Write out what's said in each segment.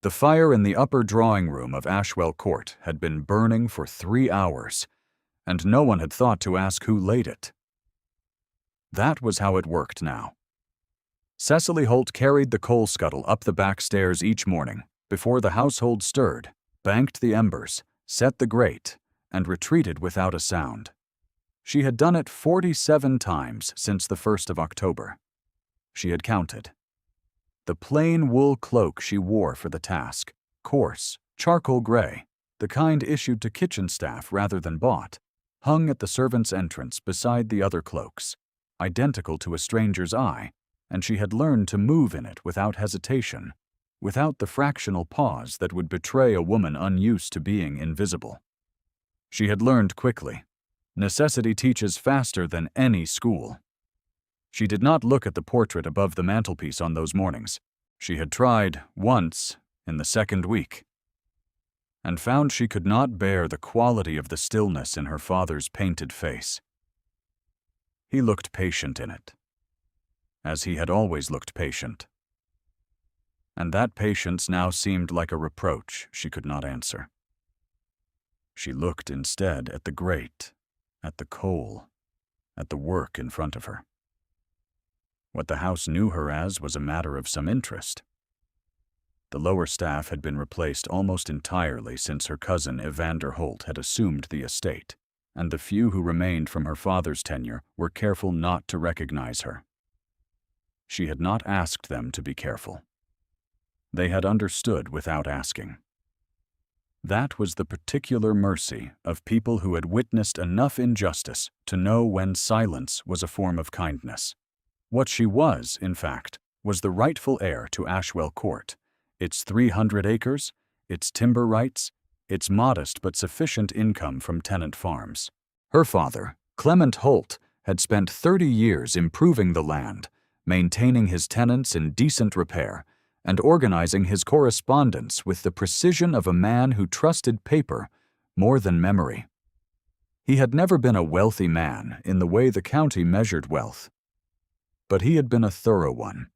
The fire in the upper drawing room of Ashwell Court had been burning for 3 hours, and no one had thought to ask who laid it. That was how it worked now. Cecily Holt carried the coal scuttle up the back stairs each morning, before the household stirred, banked the embers, set the grate, and retreated without a sound. She had done it 47 times since the 1st of October. She had counted. The plain wool cloak she wore for the task, coarse, charcoal gray, the kind issued to kitchen staff rather than bought, hung at the servants' entrance beside the other cloaks, identical to a stranger's eye, and she had learned to move in it without hesitation, without the fractional pause that would betray a woman unused to being invisible. She had learned quickly. Necessity teaches faster than any school. She did not look at the portrait above the mantelpiece on those mornings. She had tried once in the 2nd week, and found she could not bear the quality of the stillness in her father's painted face. He looked patient in it, as he had always looked patient. And that patience now seemed like a reproach she could not answer. She looked instead at the grate, at the coal, at the work in front of her. What the house knew her as was a matter of some interest. The lower staff had been replaced almost entirely since her cousin Evander Holt had assumed the estate, and the few who remained from her father's tenure were careful not to recognize her. She had not asked them to be careful. They had understood without asking. That was the particular mercy of people who had witnessed enough injustice to know when silence was a form of kindness. What she was, in fact, was the rightful heir to Ashwell Court, its 300 acres, its timber rights, its modest but sufficient income from tenant farms. Her father, Clement Holt, had spent 30 years improving the land, maintaining his tenants in decent repair, and organizing his correspondence with the precision of a man who trusted paper more than memory. He had never been a wealthy man in the way the county measured wealth, but he had been a thorough one.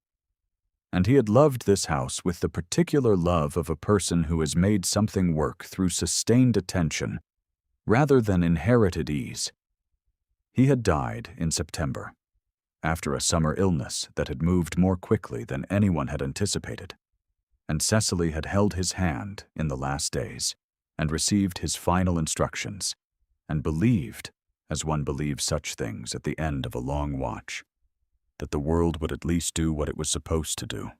And he had loved this house with the particular love of a person who has made something work through sustained attention rather than inherited ease. He had died in September, after a summer illness that had moved more quickly than anyone had anticipated, and Cecily had held his hand in the last days and received his final instructions, and believed, as one believes such things at the end of a long watch, that the world would at least do what it was supposed to do.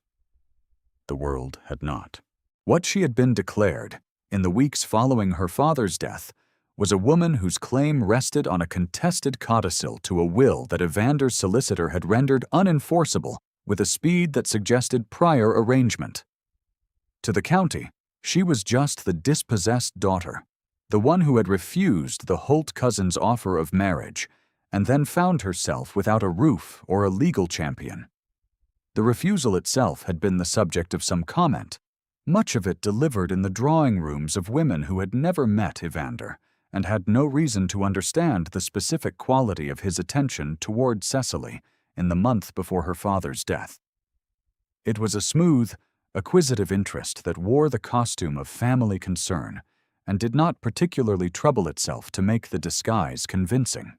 The world had not. What she had been declared, in the weeks following her father's death, was a woman whose claim rested on a contested codicil to a will that Evander's solicitor had rendered unenforceable with a speed that suggested prior arrangement. To the county, she was just the dispossessed daughter, the one who had refused the Holt cousins' offer of marriage, and then found herself without a roof or a legal champion. The refusal itself had been the subject of some comment, much of it delivered in the drawing rooms of women who had never met Evander, and had no reason to understand the specific quality of his attention toward Cecily in the month before her father's death. It was a smooth, acquisitive interest that wore the costume of family concern and did not particularly trouble itself to make the disguise convincing.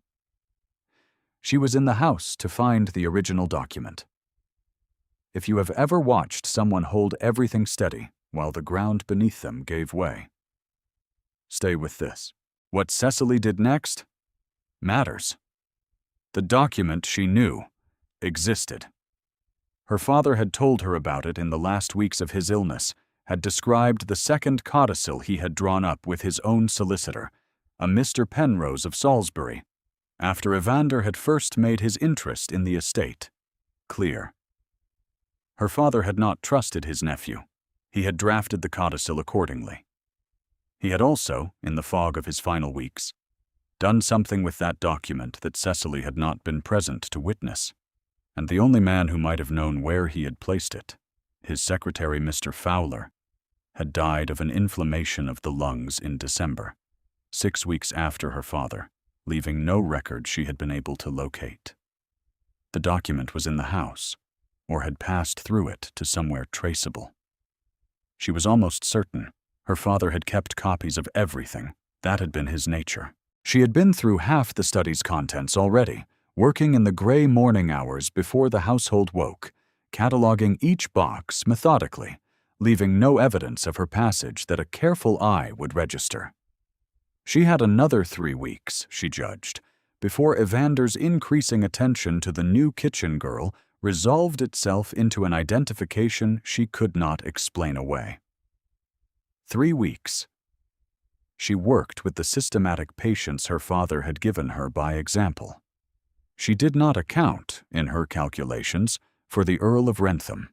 She was in the house to find the original document. If you have ever watched someone hold everything steady while the ground beneath them gave way, stay with this. What Cecily did next matters. The document, she knew, existed. Her father had told her about it in the last weeks of his illness, had described the second codicil he had drawn up with his own solicitor, a Mr. Penrose of Salisbury, after Evander had first made his interest in the estate clear. Her father had not trusted his nephew. He had drafted the codicil accordingly. He had also, in the fog of his final weeks, done something with that document that Cecily had not been present to witness, and the only man who might have known where he had placed it, his secretary Mr. Fowler, had died of an inflammation of the lungs in December, 6 weeks after her father, leaving no record she had been able to locate. The document was in the house, or had passed through it to somewhere traceable. She was almost certain. Her father had kept copies of everything. That had been his nature. She had been through half the study's contents already, working in the gray morning hours before the household woke, cataloging each box methodically, leaving no evidence of her passage that a careful eye would register. She had another 3 weeks, she judged, before Evander's increasing attention to the new kitchen girl resolved itself into an identification she could not explain away. 3 weeks. She worked with the systematic patience her father had given her by example. She did not account, in her calculations, for the Earl of Wrentham.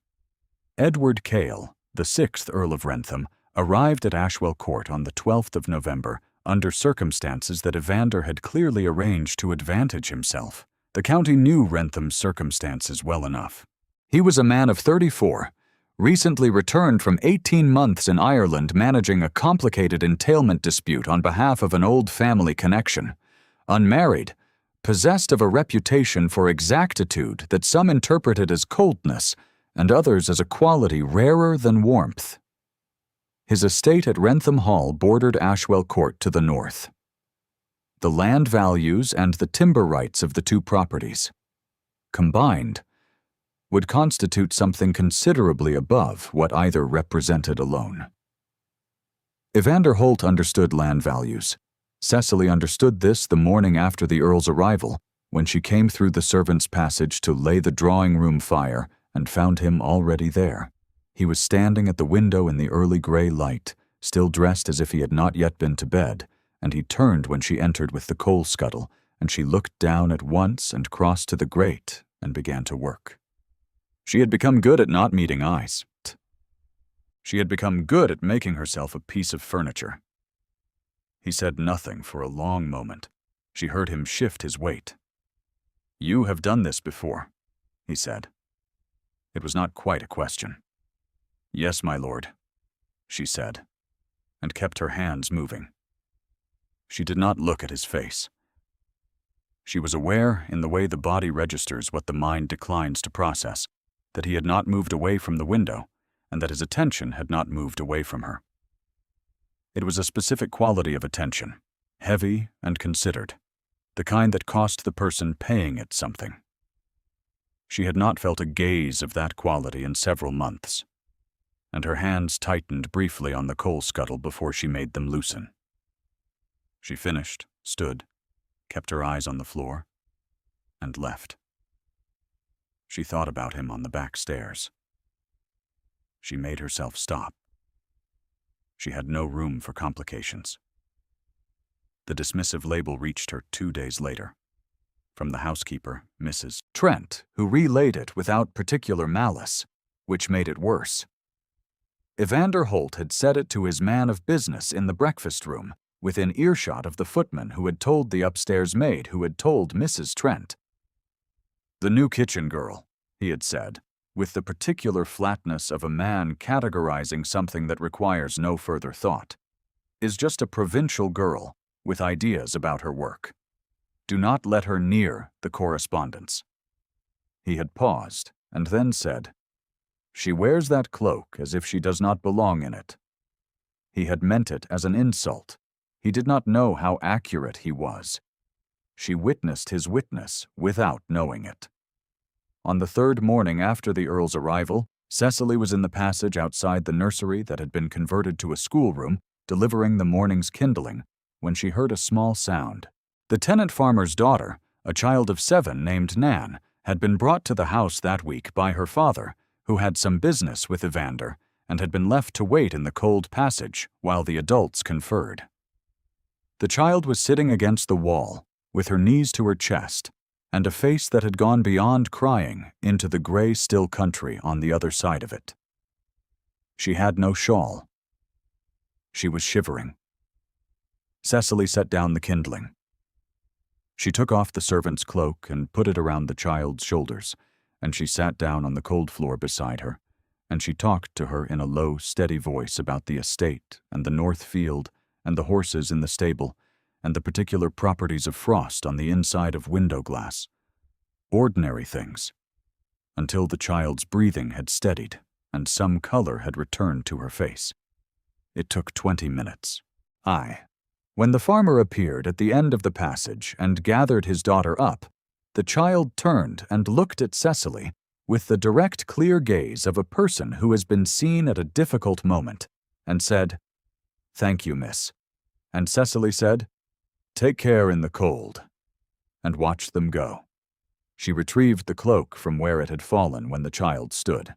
Edward Cale, the 6th Earl of Wrentham, arrived at Ashwell Court on the 12th of November under circumstances that Evander had clearly arranged to advantage himself. The county knew Wrentham's circumstances well enough. He was a man of 34, recently returned from 18 months in Ireland managing a complicated entailment dispute on behalf of an old family connection, unmarried, possessed of a reputation for exactitude that some interpreted as coldness and others as a quality rarer than warmth. His estate at Wrentham Hall bordered Ashwell Court to the north. The land values and the timber rights of the two properties, combined, would constitute something considerably above what either represented alone. Evander Holt understood land values. Cecily understood this the morning after the Earl's arrival, when she came through the servants' passage to lay the drawing-room fire and found him already there. He was standing at the window in the early gray light, still dressed as if he had not yet been to bed, and he turned when she entered with the coal scuttle, and she looked down at once and crossed to the grate and began to work. She had become good at not meeting eyes. She had become good at making herself a piece of furniture. He said nothing for a long moment. She heard him shift his weight. "You have done this before," he said. It was not quite a question. "Yes, my lord," she said, and kept her hands moving. She did not look at his face. She was aware, in the way the body registers what the mind declines to process, that he had not moved away from the window, and that his attention had not moved away from her. It was a specific quality of attention, heavy and considered, the kind that cost the person paying it something. She had not felt a gaze of that quality in several months, and her hands tightened briefly on the coal scuttle before she made them loosen. She finished, stood, kept her eyes on the floor, and left. She thought about him on the back stairs. She made herself stop. She had no room for complications. The dismissive label reached her 2 days later, from the housekeeper, Mrs. Trent, who relayed it without particular malice, which made it worse. Evander Holt had said it to his man of business in the breakfast room, within earshot of the footman who had told the upstairs maid who had told Mrs. Trent. "The new kitchen girl," he had said, with the particular flatness of a man categorizing something that requires no further thought, "is just a provincial girl with ideas about her work. Do not let her near the correspondence." He had paused, and then said, "She wears that cloak as if she does not belong in it." He had meant it as an insult. He did not know how accurate he was. She witnessed his witness without knowing it. On the 3rd morning after the Earl's arrival, Cecily was in the passage outside the nursery that had been converted to a schoolroom, delivering the morning's kindling, when she heard a small sound. The tenant farmer's daughter, a child of 7 named Nan, had been brought to the house that week by her father, who had some business with Evander, and had been left to wait in the cold passage while the adults conferred. The child was sitting against the wall, with her knees to her chest, and a face that had gone beyond crying into the gray still country on the other side of it. She had no shawl. She was shivering. Cecily set down the kindling. She took off the servant's cloak and put it around the child's shoulders, and she sat down on the cold floor beside her, and she talked to her in a low, steady voice about the estate and the north field and the horses in the stable and the particular properties of frost on the inside of window glass. Ordinary things, until the child's breathing had steadied and some color had returned to her face. It took 20 minutes. When the farmer appeared at the end of the passage and gathered his daughter up, the child turned and looked at Cecily with the direct, clear gaze of a person who has been seen at a difficult moment, and said, "Thank you, miss." And Cecily said, "Take care in the cold," and watched them go. She retrieved the cloak from where it had fallen when the child stood.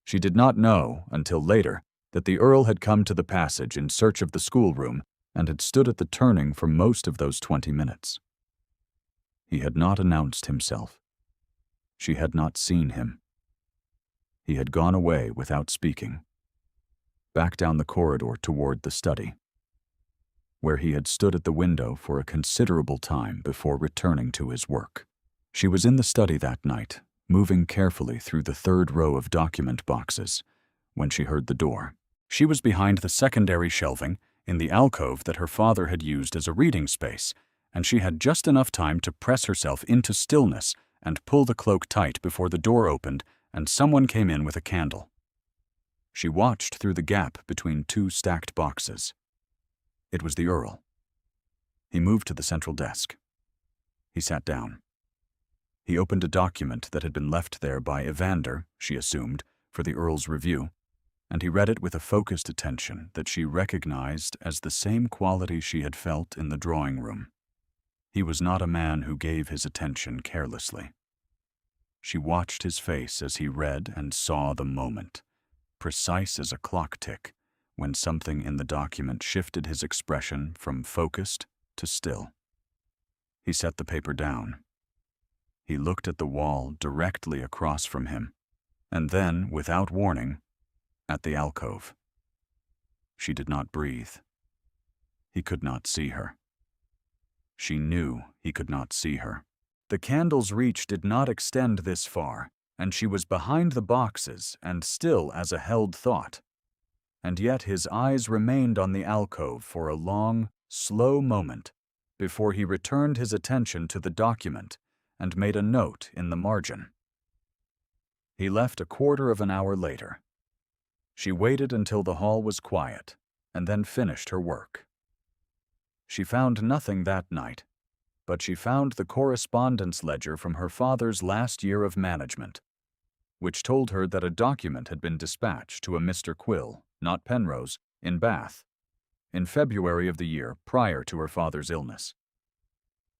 She did not know, until later, that the Earl had come to the passage in search of the schoolroom and had stood at the turning for most of those 20 minutes. He had not announced himself. She had not seen him. He had gone away without speaking, back down the corridor toward the study, where he had stood at the window for a considerable time before returning to his work. She was in the study that night, moving carefully through the third row of document boxes, when she heard the door. She was behind the secondary shelving in the alcove that her father had used as a reading space, and she had just enough time to press herself into stillness and pull the cloak tight before the door opened and someone came in with a candle. She watched through the gap between two stacked boxes. It was the Earl. He moved to the central desk. He sat down. He opened a document that had been left there by Evander, she assumed, for the Earl's review, and he read it with a focused attention that she recognized as the same quality she had felt in the drawing room. He was not a man who gave his attention carelessly. She watched his face as he read and saw the moment, precise as a clock tick, when something in the document shifted his expression from focused to still. He set the paper down. He looked at the wall directly across from him, and then, without warning, at the alcove. She did not breathe. He could not see her. She knew he could not see her. The candle's reach did not extend this far, and she was behind the boxes and still as a held thought. And yet his eyes remained on the alcove for a long, slow moment before he returned his attention to the document and made a note in the margin. He left a quarter of an hour later. She waited until the hall was quiet and then finished her work. She found nothing that night, but she found the correspondence ledger from her father's last year of management, which told her that a document had been dispatched to a Mr. Quill, not Penrose, in Bath, in February of the year prior to her father's illness.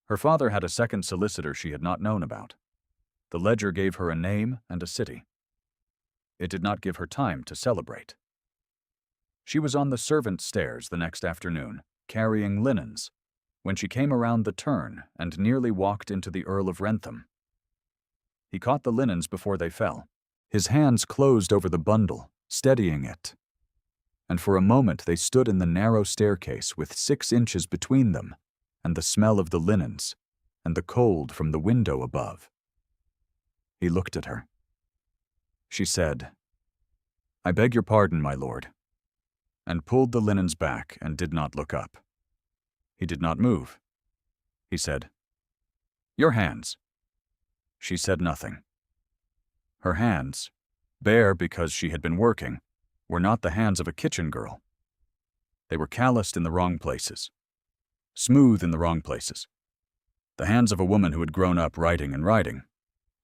Her father had a second solicitor she had not known about. The ledger gave her a name and a city. It did not give her time to celebrate. She was on the servants' stairs the next afternoon, carrying linens, when she came around the turn and nearly walked into the Earl of Wrentham. He caught the linens before they fell. His hands closed over the bundle, steadying it. And for a moment they stood in the narrow staircase with 6 inches between them, and the smell of the linens, and the cold from the window above. He looked at her. She said, "I beg your pardon, my lord," and pulled the linens back and did not look up. He did not move. He said, "Your hands." She said nothing. Her hands, bare because she had been working, were not the hands of a kitchen girl. They were calloused in the wrong places, smooth in the wrong places. The hands of a woman who had grown up writing and riding,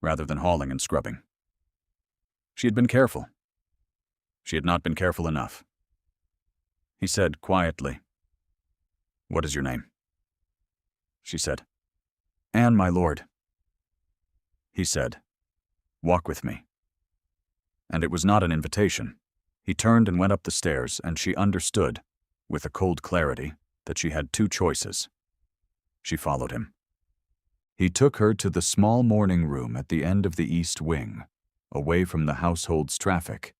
rather than hauling and scrubbing. She had been careful. She had not been careful enough. He said quietly, "What is your name?" She said, "Anne, my lord." He said, "Walk with me." And it was not an invitation. He turned and went up the stairs, and she understood, with a cold clarity, that she had 2 choices. She followed him. He took her to the small morning room at the end of the east wing, away from the household's traffic,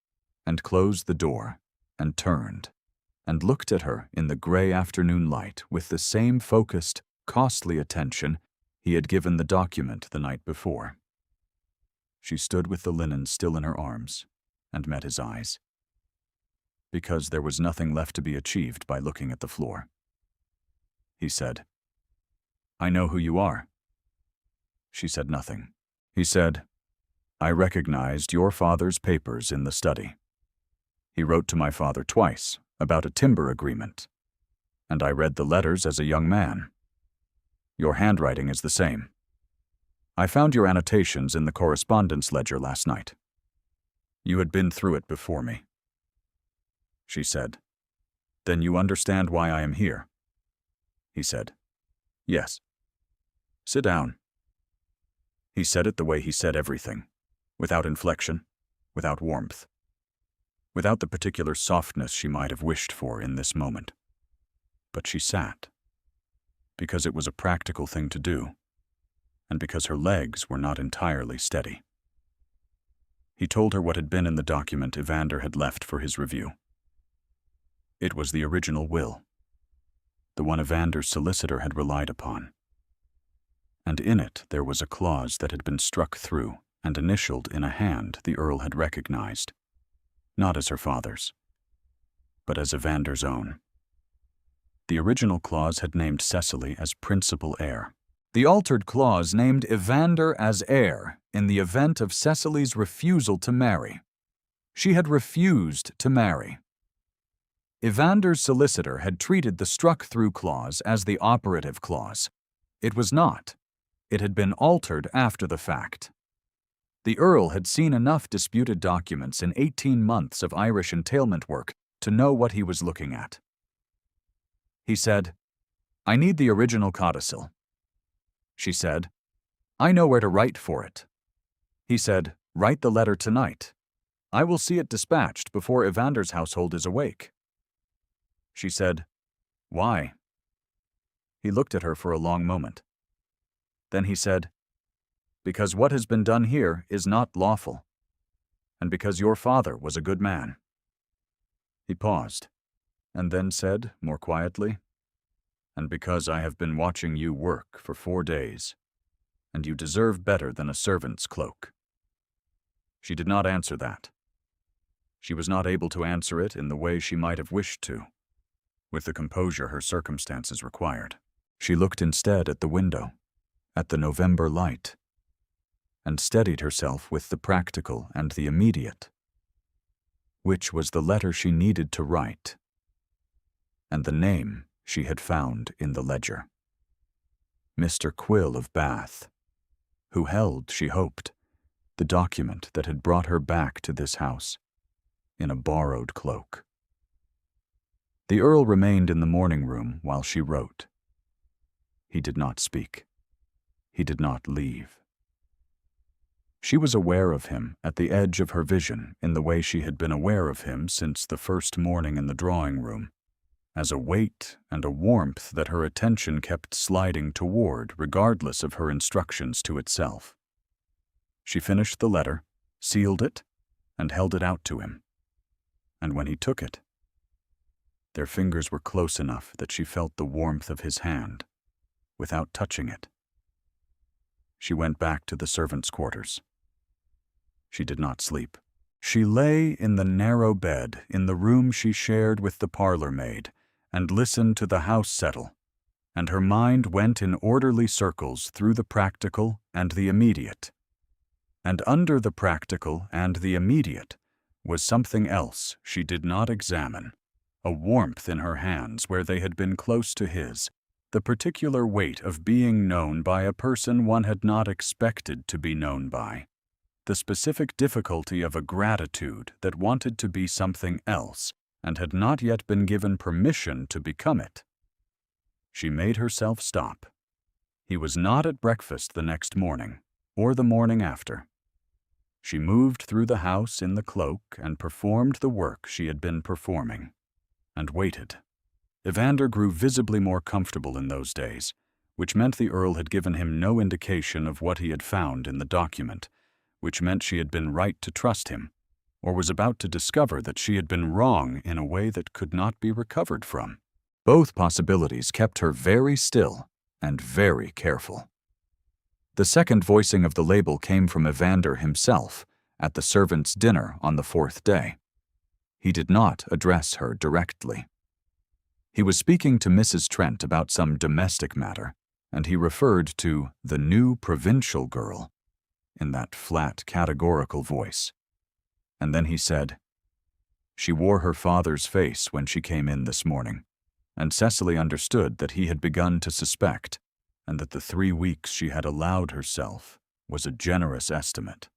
and closed the door, and turned, and looked at her in the gray afternoon light with the same focused, costly attention he had given the document the night before. She stood with the linen still in her arms, and met his eyes. Because there was nothing left to be achieved by looking at the floor. He said, "I know who you are." She said nothing. He said, I recognized your father's papers in the study. He wrote to my father twice about a timber agreement, and I read the letters as a young man. Your handwriting is the same. I found your annotations in the correspondence ledger last night. You had been through it before me. She said. Then you understand why I am here? He said. Yes. Sit down. He said it the way he said everything, without inflection, without warmth, without the particular softness she might have wished for in this moment. But she sat, because it was a practical thing to do, and because her legs were not entirely steady. He told her what had been in the document Evander had left for his review. It was the original will, the one Evander's solicitor had relied upon. And in it there was a clause that had been struck through and initialed in a hand the Earl had recognized, not as her father's, but as Evander's own. The original clause had named Cecily as principal heir. The altered clause named Evander as heir in the event of Cecily's refusal to marry. She had refused to marry. Evander's solicitor had treated the struck-through clause as the operative clause. It was not. It had been altered after the fact. The Earl had seen enough disputed documents in 18 months of Irish entailment work to know what he was looking at. He said, I need the original codicil. She said, I know where to write for it. He said, write the letter tonight. I will see it dispatched before Evander's household is awake. She said, why? He looked at her for a long moment. Then he said, because what has been done here is not lawful, and because your father was a good man. He paused, and then said, more quietly, and because I have been watching you work for 4 days, and you deserve better than a servant's cloak. She did not answer that. She was not able to answer it in the way she might have wished to, with the composure her circumstances required. She looked instead at the window, at the November light, and steadied herself with the practical and the immediate, which was the letter she needed to write, and the name she had found in the ledger. Mr. Quill of Bath, who held, she hoped, the document that had brought her back to this house in a borrowed cloak. The Earl remained in the morning room while she wrote. He did not speak. He did not leave. She was aware of him at the edge of her vision in the way she had been aware of him since the first morning in the drawing room, as a weight and a warmth that her attention kept sliding toward regardless of her instructions to itself. She finished the letter, sealed it, and held it out to him. And when he took it, their fingers were close enough that she felt the warmth of his hand, without touching it. She went back to the servants' quarters. She did not sleep. She lay in the narrow bed in the room she shared with the parlor maid and listened to the house settle, and her mind went in orderly circles through the practical and the immediate. And under the practical and the immediate was something else she did not examine, a warmth in her hands where they had been close to his, the particular weight of being known by a person one had not expected to be known by, the specific difficulty of a gratitude that wanted to be something else and had not yet been given permission to become it. She made herself stop. He was not at breakfast the next morning, or the morning after. She moved through the house in the cloak and performed the work she had been performing, and waited. Evander grew visibly more comfortable in those days, which meant the Earl had given him no indication of what he had found in the document, which meant she had been right to trust him, or was about to discover that she had been wrong in a way that could not be recovered from. Both possibilities kept her very still and very careful. The second voicing of the label came from Evander himself at the servants' dinner on the 4th day. He did not address her directly. He was speaking to Mrs. Trent about some domestic matter, and he referred to the new provincial girl. in that flat, categorical voice. And then he said, "She wore her father's face when she came in this morning," and Cecily understood that he had begun to suspect, and that the 3 weeks she had allowed herself was a generous estimate.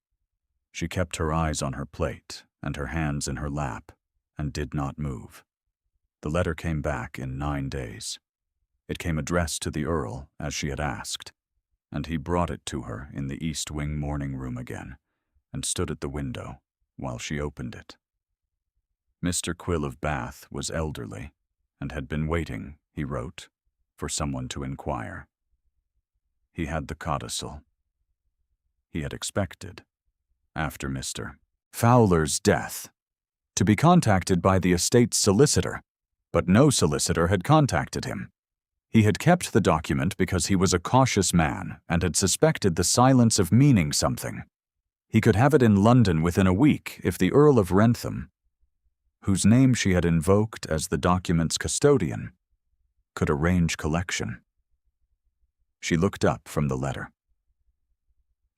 She kept her eyes on her plate and her hands in her lap, and did not move. The letter came back in 9 days. It came addressed to the Earl, as she had asked, and he brought it to her in the East Wing morning room again, and stood at the window while she opened it. Mr. Quill of Bath was elderly, and had been waiting, he wrote, for someone to inquire. He had the codicil. He had expected, after Mr. Fowler's death, to be contacted by the estate's solicitor, but no solicitor had contacted him. He had kept the document because he was a cautious man and had suspected the silence of meaning something. He could have it in London within a week if the Earl of Wrentham, whose name she had invoked as the document's custodian, could arrange collection. She looked up from the letter.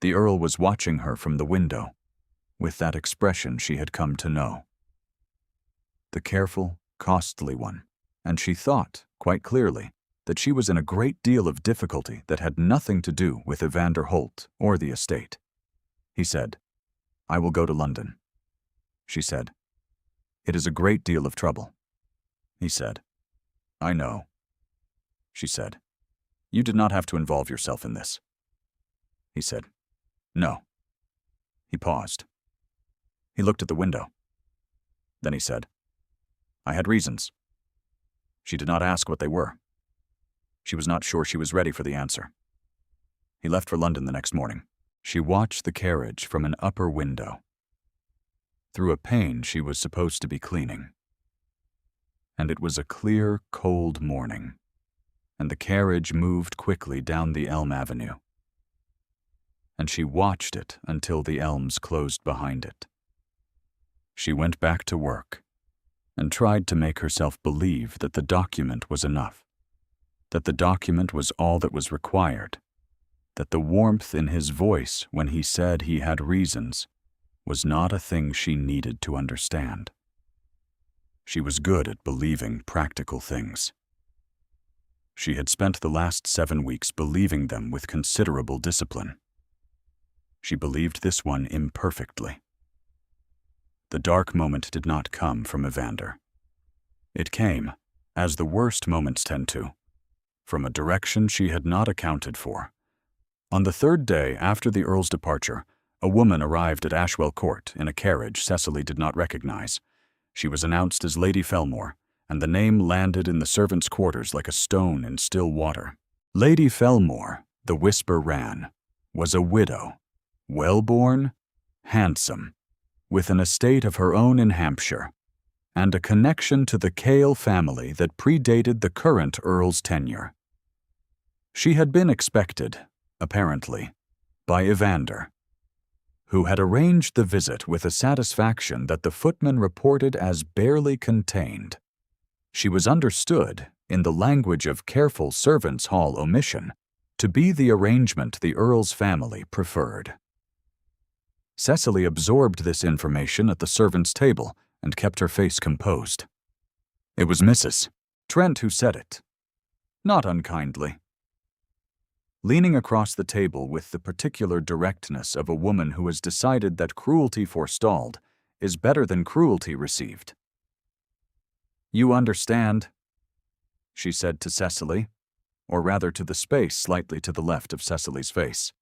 The Earl was watching her from the window, with that expression she had come to know. The careful, costly one, and she thought, quite clearly, that she was in a great deal of difficulty that had nothing to do with Evander Holt or the estate. He said, "I will go to London." She said, "It is a great deal of trouble." He said, "I know." She said, "You did not have to involve yourself in this." He said, "No." He paused. He looked at the window. Then he said, "I had reasons." She did not ask what they were. She was not sure she was ready for the answer. He left for London the next morning. She watched the carriage from an upper window, through a pane she was supposed to be cleaning. And it was a clear, cold morning, and the carriage moved quickly down the elm avenue. And she watched it until the elms closed behind it. She went back to work and tried to make herself believe that the document was enough, that the document was all that was required, that the warmth in his voice when he said he had reasons was not a thing she needed to understand. She was good at believing practical things. She had spent the last 7 weeks believing them with considerable discipline. She believed this one imperfectly. The dark moment did not come from Evander. It came, as the worst moments tend to, from a direction she had not accounted for. On the 3rd day after the Earl's departure, a woman arrived at Ashwell Court in a carriage Cecily did not recognize. She was announced as Lady Felmore, and the name landed in the servants' quarters like a stone in still water. Lady Felmore, the whisper ran, was a widow, well-born, handsome, with an estate of her own in Hampshire, and a connection to the Cale family that predated the current Earl's tenure. She had been expected, apparently, by Evander, who had arranged the visit with a satisfaction that the footman reported as barely contained. She was understood, in the language of careful servants' hall omission, to be the arrangement the Earl's family preferred. Cecily absorbed this information at the servants' table and kept her face composed. It was Mrs. Trent who said it, not unkindly. Leaning across the table with the particular directness of a woman who has decided that cruelty forestalled is better than cruelty received. "You understand," she said to Cecily, or rather to the space slightly to the left of Cecily's face,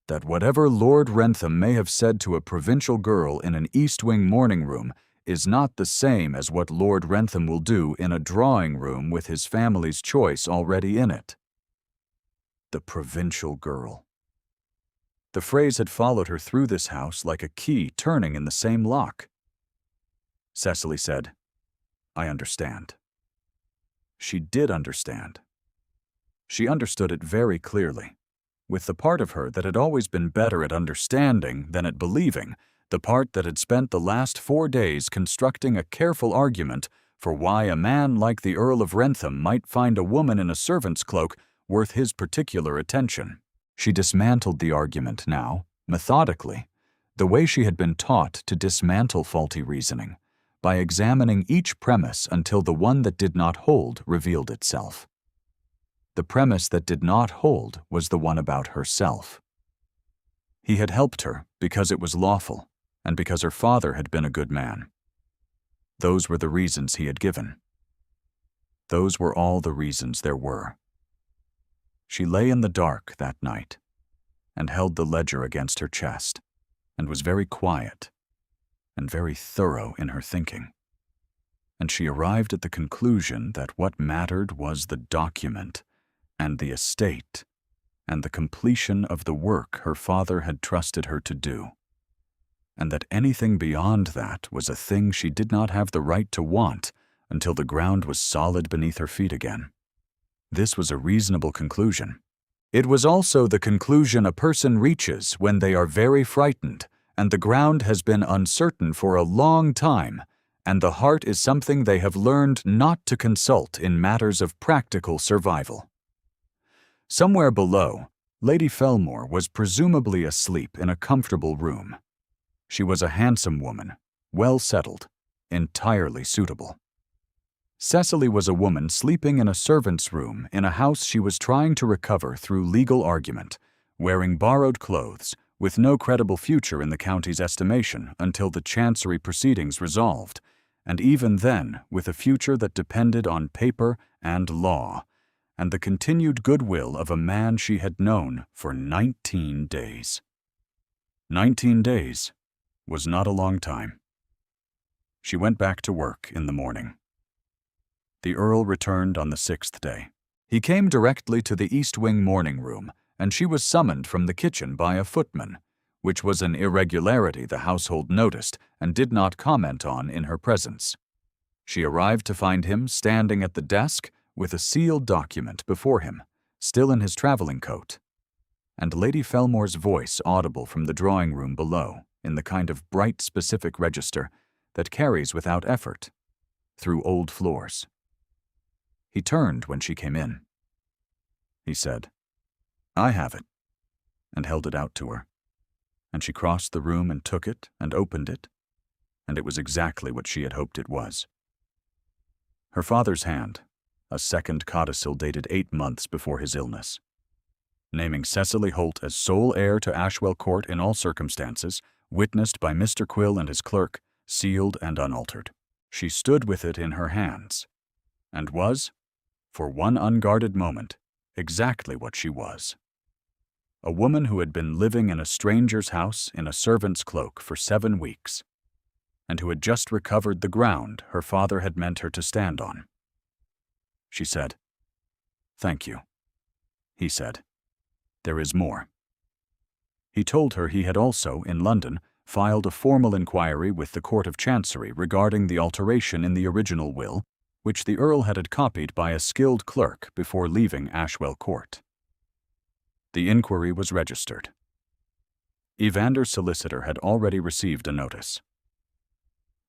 "that whatever Lord Wrentham may have said to a provincial girl in an East Wing morning room is not the same as what Lord Wrentham will do in a drawing room with his family's choice already in it." The provincial girl. The phrase had followed her through this house like a key turning in the same lock. Cecily said, "I understand." She did understand. She understood it very clearly, with the part of her that had always been better at understanding than at believing, the part that had spent the last 4 days constructing a careful argument for why a man like the Earl of Wrentham might find a woman in a servant's cloak worth his particular attention. She dismantled the argument now methodically, the way she had been taught to dismantle faulty reasoning, by examining each premise until the one that did not hold revealed itself. The premise that did not hold was the one about herself. He had helped her because it was lawful, and because her father had been a good man. Those were the reasons he had given. Those were all the reasons there were. She lay in the dark that night, and held the ledger against her chest, and was very quiet, and very thorough in her thinking. And she arrived at the conclusion that what mattered was the document, and the estate, and the completion of the work her father had trusted her to do, and that anything beyond that was a thing she did not have the right to want until the ground was solid beneath her feet again. This was a reasonable conclusion. It was also the conclusion a person reaches when they are very frightened, and the ground has been uncertain for a long time, and the heart is something they have learned not to consult in matters of practical survival. Somewhere below, Lady Felmore was presumably asleep in a comfortable room. She was a handsome woman, well settled, entirely suitable. Cecily was a woman sleeping in a servant's room in a house she was trying to recover through legal argument, wearing borrowed clothes, with no credible future in the county's estimation until the chancery proceedings resolved, and even then with a future that depended on paper and law, and the continued goodwill of a man she had known for 19 days. 19 days was not a long time. She went back to work in the morning. The Earl returned on the 6th day. He came directly to the East Wing morning room, and she was summoned from the kitchen by a footman, which was an irregularity the household noticed and did not comment on in her presence. She arrived to find him standing at the desk with a sealed document before him, still in his traveling coat, and Lady Felmore's voice audible from the drawing-room below in the kind of bright specific register that carries without effort through old floors. He turned when she came in. He said, "I have it," and held it out to her, and she crossed the room and took it and opened it, and it was exactly what she had hoped it was. Her father's hand, a second codicil dated 8 months before his illness, naming Cecily Holt as sole heir to Ashwell Court in all circumstances, witnessed by Mr. Quill and his clerk, sealed and unaltered. She stood with it in her hands, and was, for one unguarded moment, exactly what she was. A woman who had been living in a stranger's house in a servant's cloak for 7 weeks, and who had just recovered the ground her father had meant her to stand on. She said, "Thank you." He said, "There is more." He told her he had also, in London, filed a formal inquiry with the Court of Chancery regarding the alteration in the original will, which the Earl had copied by a skilled clerk before leaving Ashwell Court. The inquiry was registered. Evander's solicitor had already received a notice.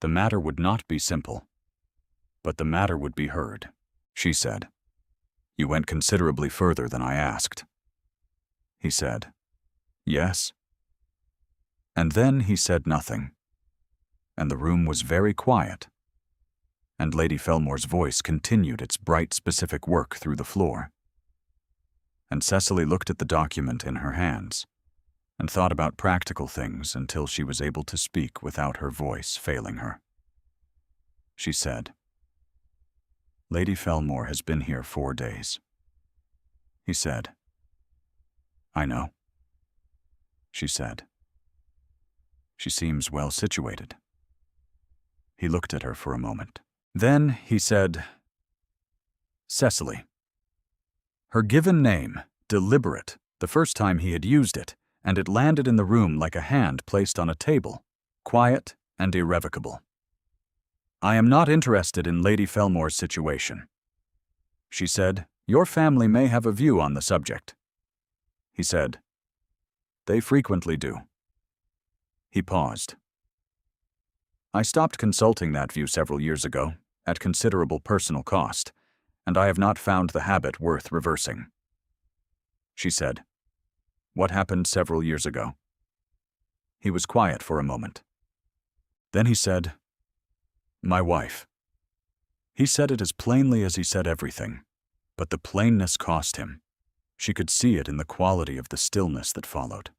The matter would not be simple, but the matter would be heard. She said, "You went considerably further than I asked." He said, "Yes." And then he said nothing, and the room was very quiet, and Lady Felmore's voice continued its bright specific work through the floor. And Cecily looked at the document in her hands, and thought about practical things until she was able to speak without her voice failing her. She said, "Lady Felmore has been here 4 days." He said, "I know." She said, "She seems well situated." He looked at her for a moment. Then he said, "Cecily." Her given name, deliberate, the first time he had used it, and it landed in the room like a hand placed on a table, quiet and irrevocable. "I am not interested in Lady Felmore's situation." She said, "Your family may have a view on the subject." He said, "They frequently do." He paused. "I stopped consulting that view several years ago, at considerable personal cost, and I have not found the habit worth reversing." She said, "What happened several years ago?" He was quiet for a moment. Then he said, "My wife." He said it as plainly as he said everything, but the plainness cost him. She could see it in the quality of the stillness that followed.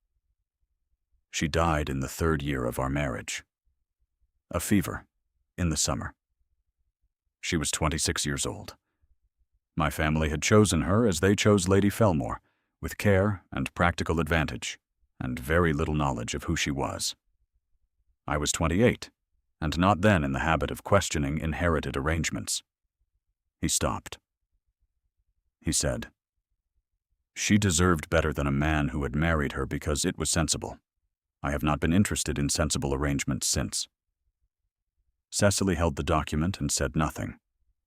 She died in the 3rd year of our marriage. A fever, in the summer. She was 26 years old. My family had chosen her as they chose Lady Felmore, with care and practical advantage, and very little knowledge of who she was. I was 28, and not then in the habit of questioning inherited arrangements. He stopped. He said, "She deserved better than a man who had married her because it was sensible. I have not been interested in sensible arrangements since." Cecily held the document and said nothing,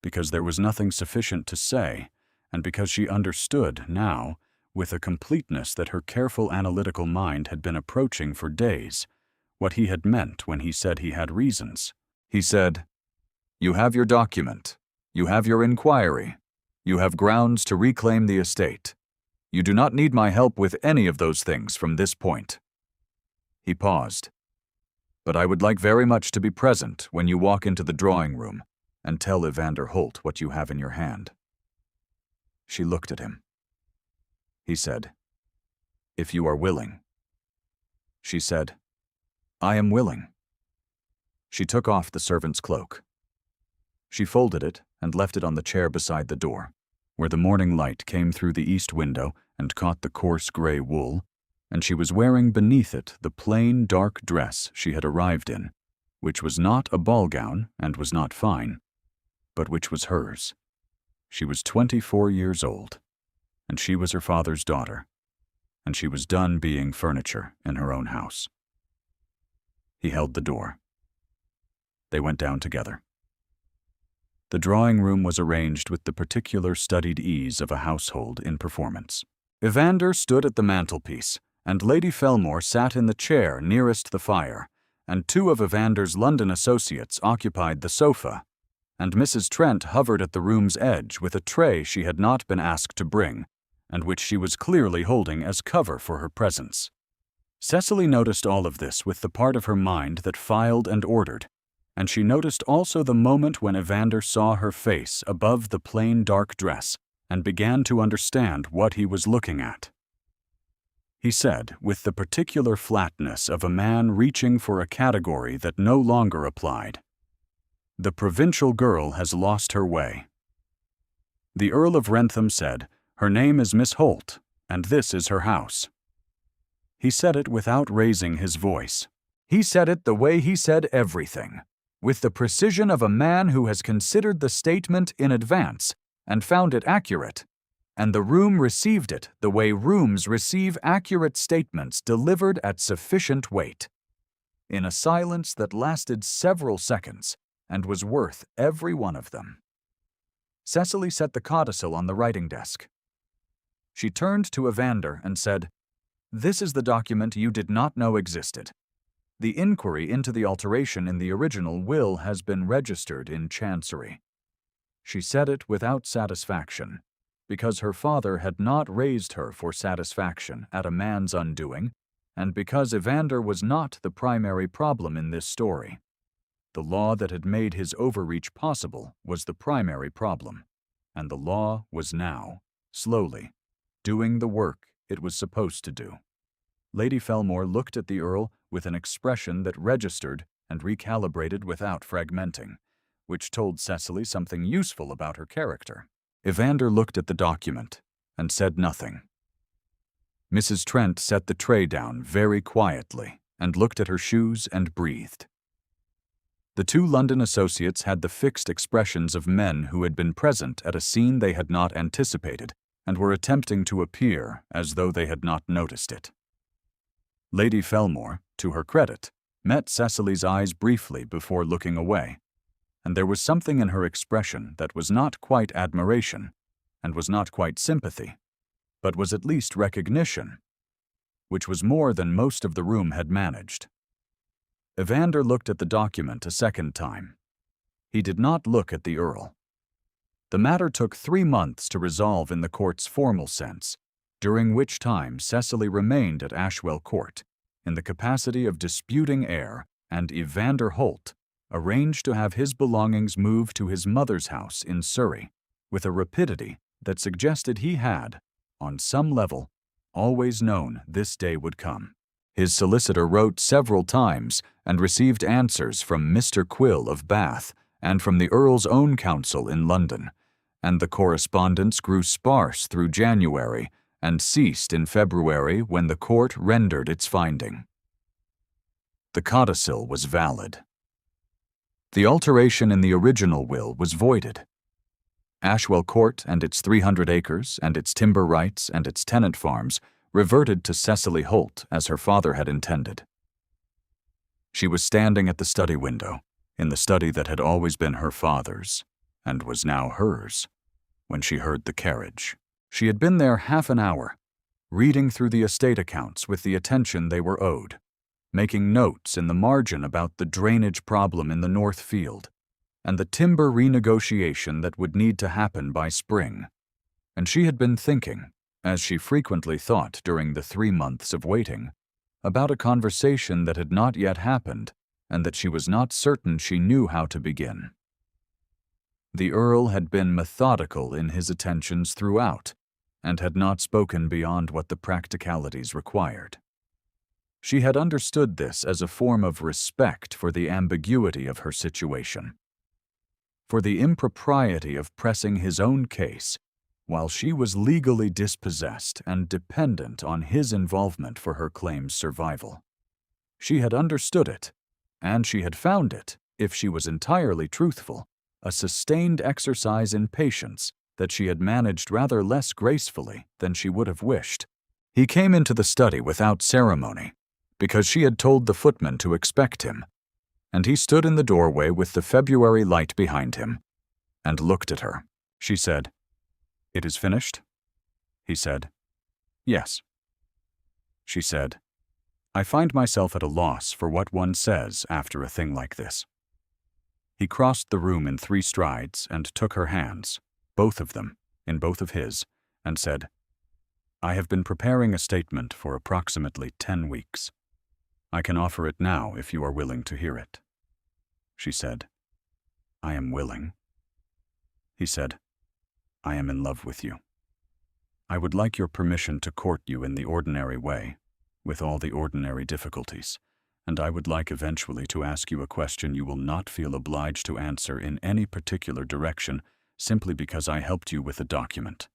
because there was nothing sufficient to say, and because she understood now, with a completeness that her careful analytical mind had been approaching for days, what he had meant when he said he had reasons. He said, "You have your document. You have your inquiry. You have grounds to reclaim the estate. You do not need my help with any of those things from this point." He paused. "But I would like very much to be present when you walk into the drawing room and tell Evander Holt what you have in your hand." She looked at him. He said, "If you are willing." She said, "I am willing." She took off the servant's cloak. She folded it and left it on the chair beside the door, where the morning light came through the east window and caught the coarse gray wool, and she was wearing beneath it the plain dark dress she had arrived in, which was not a ball gown and was not fine, but which was hers. She was 24 years old, and she was her father's daughter, and she was done being furniture in her own house. He held the door. They went down together. The drawing room was arranged with the particular studied ease of a household in performance. Evander stood at the mantelpiece, and Lady Felmore sat in the chair nearest the fire, and 2 of Evander's London associates occupied the sofa, and Mrs. Trent hovered at the room's edge with a tray she had not been asked to bring, and which she was clearly holding as cover for her presence. Cecily noticed all of this with the part of her mind that filed and ordered, and she noticed also the moment when Evander saw her face above the plain dark dress and began to understand what he was looking at. He said, with the particular flatness of a man reaching for a category that no longer applied, "The provincial girl has lost her way." The Earl of Wrentham said, "Her name is Miss Holt, and this is her house." He said it without raising his voice. He said it the way he said everything, with the precision of a man who has considered the statement in advance and found it accurate, and the room received it the way rooms receive accurate statements delivered at sufficient weight, in a silence that lasted several seconds and was worth every one of them. Cecily set the codicil on the writing desk. She turned to Evander and said, "This is the document you did not know existed. The inquiry into the alteration in the original will has been registered in Chancery." She said it without satisfaction, because her father had not raised her for satisfaction at a man's undoing, and because Evander was not the primary problem in this story. The law that had made his overreach possible was the primary problem, and the law was now, slowly, doing the work it was supposed to do. Lady Felmore looked at the Earl with an expression that registered and recalibrated without fragmenting, which told Cecily something useful about her character. Evander looked at the document and said nothing. Mrs. Trent set the tray down very quietly and looked at her shoes and breathed. The 2 London associates had the fixed expressions of men who had been present at a scene they had not anticipated and were attempting to appear as though they had not noticed it. Lady Felmore, to her credit, met Cecily's eyes briefly before looking away, and there was something in her expression that was not quite admiration, and was not quite sympathy, but was at least recognition, which was more than most of the room had managed. Evander looked at the document a second time. He did not look at the Earl. The matter took 3 months to resolve in the court's formal sense, during which time Cecily remained at Ashwell Court, in the capacity of disputing heir, and Evander Holt arranged to have his belongings moved to his mother's house in Surrey with a rapidity that suggested he had, on some level, always known this day would come. His solicitor wrote several times and received answers from Mr. Quill of Bath and from the Earl's own counsel in London, and the correspondence grew sparse through January and ceased in February when the court rendered its finding. The codicil was valid. The alteration in the original will was voided. Ashwell Court and its 300 acres and its timber rights and its tenant farms reverted to Cecily Holt as her father had intended. She was standing at the study window, in the study that had always been her father's, and was now hers, when she heard the carriage. She had been there half an hour, reading through the estate accounts with the attention they were owed, making notes in the margin about the drainage problem in the North Field, and the timber renegotiation that would need to happen by spring. And she had been thinking, as she frequently thought during the 3 months of waiting, about a conversation that had not yet happened and that she was not certain she knew how to begin. The Earl had been methodical in his attentions throughout, and had not spoken beyond what the practicalities required. She had understood this as a form of respect for the ambiguity of her situation, for the impropriety of pressing his own case while she was legally dispossessed and dependent on his involvement for her claim's survival. She had understood it, and she had found it, if she was entirely truthful, a sustained exercise in patience that she had managed rather less gracefully than she would have wished. He came into the study without ceremony, because she had told the footman to expect him, and he stood in the doorway with the February light behind him, and looked at her. She said, "It is finished?" He said, "Yes." She said, "I find myself at a loss for what one says after a thing like this." He crossed the room in 3 strides and took her hands, both of them, in both of his, and said, "I have been preparing a statement for approximately 10 weeks. I can offer it now if you are willing to hear it." She said, "I am willing." He said, "I am in love with you. I would like your permission to court you in the ordinary way, with all the ordinary difficulties, and I would like eventually to ask you a question you will not feel obliged to answer in any particular direction simply because I helped you with the document."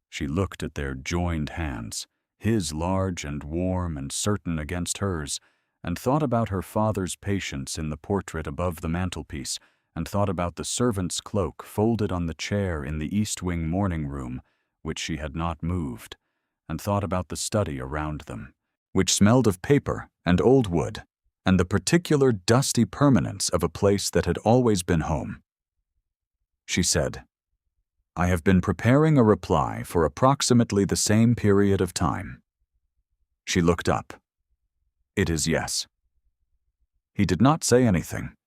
She looked at their joined hands, his large and warm and certain against hers, and thought about her father's patience in the portrait above the mantelpiece, and thought about the servant's cloak folded on the chair in the East Wing morning room, which she had not moved, and thought about the study around them, which smelled of paper and old wood, and the particular dusty permanence of a place that had always been home. She said, "I have been preparing a reply for approximately the same period of time." She looked up. "It is yes." He did not say anything.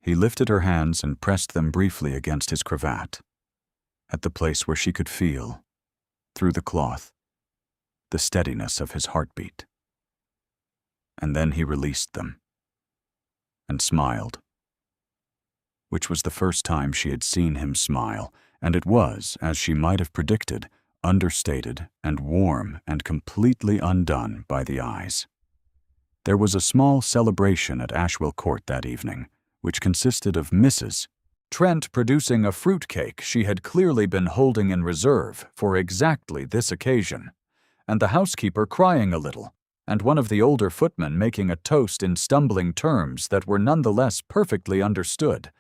He lifted her hands and pressed them briefly against his cravat, at the place where she could feel, through the cloth, the steadiness of his heartbeat. And then he released them, and smiled, which was the first time she had seen him smile, and it was, as she might have predicted, understated and warm and completely undone by the eyes. There was a small celebration at Ashwell Court that evening, which consisted of Mrs. Trent producing a fruitcake she had clearly been holding in reserve for exactly this occasion, and the housekeeper crying a little, and one of the older footmen making a toast in stumbling terms that were nonetheless perfectly understood,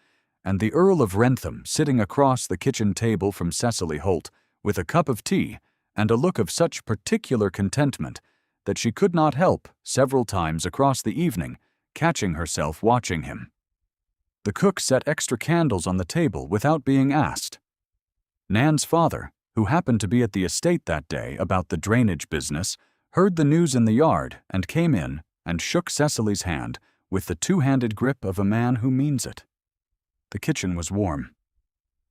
and the Earl of Wrentham sitting across the kitchen table from Cecily Holt with a cup of tea and a look of such particular contentment that she could not help, several times across the evening, catching herself watching him. The cook set extra candles on the table without being asked. Nan's father, who happened to be at the estate that day about the drainage business, heard the news in the yard and came in and shook Cecily's hand with the two-handed grip of a man who means it. The kitchen was warm.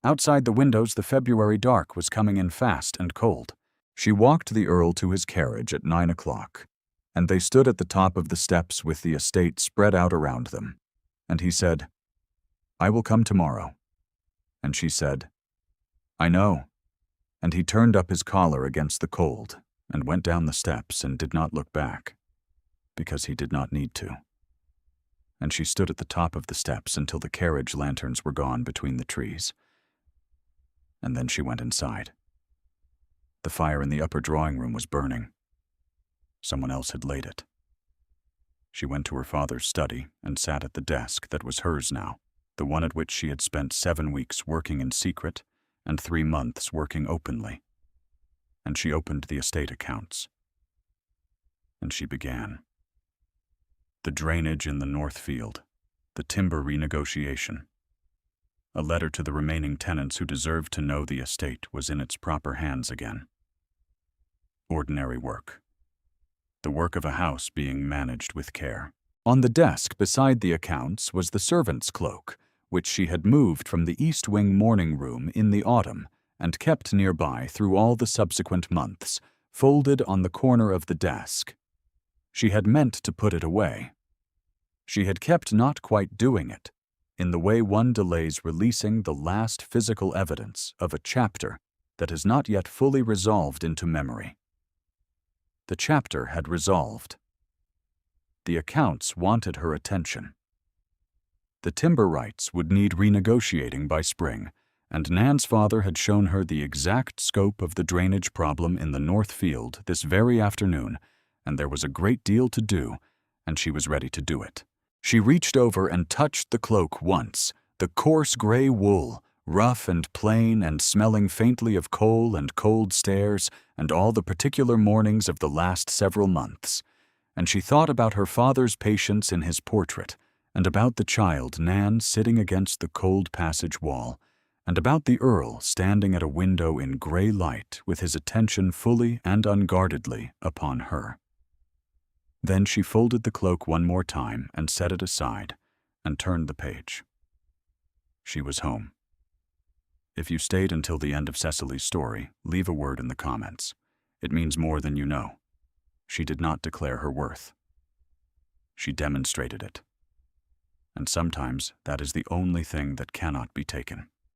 Outside the windows the February dark was coming in fast and cold. She walked the Earl to his carriage at 9 o'clock, and they stood at the top of the steps with the estate spread out around them. And he said, "I will come tomorrow." And she said, "I know." And he turned up his collar against the cold and went down the steps and did not look back, because he did not need to. And she stood at the top of the steps until the carriage lanterns were gone between the trees. And then she went inside. The fire in the upper drawing room was burning. Someone else had laid it. She went to her father's study and sat at the desk that was hers now, the one at which she had spent 7 weeks working in secret and 3 months working openly. And she opened the estate accounts. And she began. The drainage in the North Field, the timber renegotiation. A letter to the remaining tenants who deserved to know the estate was in its proper hands again. Ordinary work. The work of a house being managed with care. On the desk beside the accounts was the servant's cloak, which she had moved from the East Wing morning room in the autumn and kept nearby through all the subsequent months, folded on the corner of the desk. She had meant to put it away. She had kept not quite doing it, in the way one delays releasing the last physical evidence of a chapter that has not yet fully resolved into memory. The chapter had resolved. The accounts wanted her attention. The timber rights would need renegotiating by spring, and Nan's father had shown her the exact scope of the drainage problem in the North Field this very afternoon, and there was a great deal to do, and she was ready to do it. She reached over and touched the cloak once, the coarse gray wool, rough and plain and smelling faintly of coal and cold stairs and all the particular mornings of the last several months, and she thought about her father's patience in his portrait, and about the child Nan sitting against the cold passage wall, and about the Earl standing at a window in gray light with his attention fully and unguardedly upon her. Then she folded the cloak one more time and set it aside, and turned the page. She was home. If you stayed until the end of Cecily's story, leave a word in the comments. It means more than you know. She did not declare her worth. She demonstrated it. And sometimes that is the only thing that cannot be taken.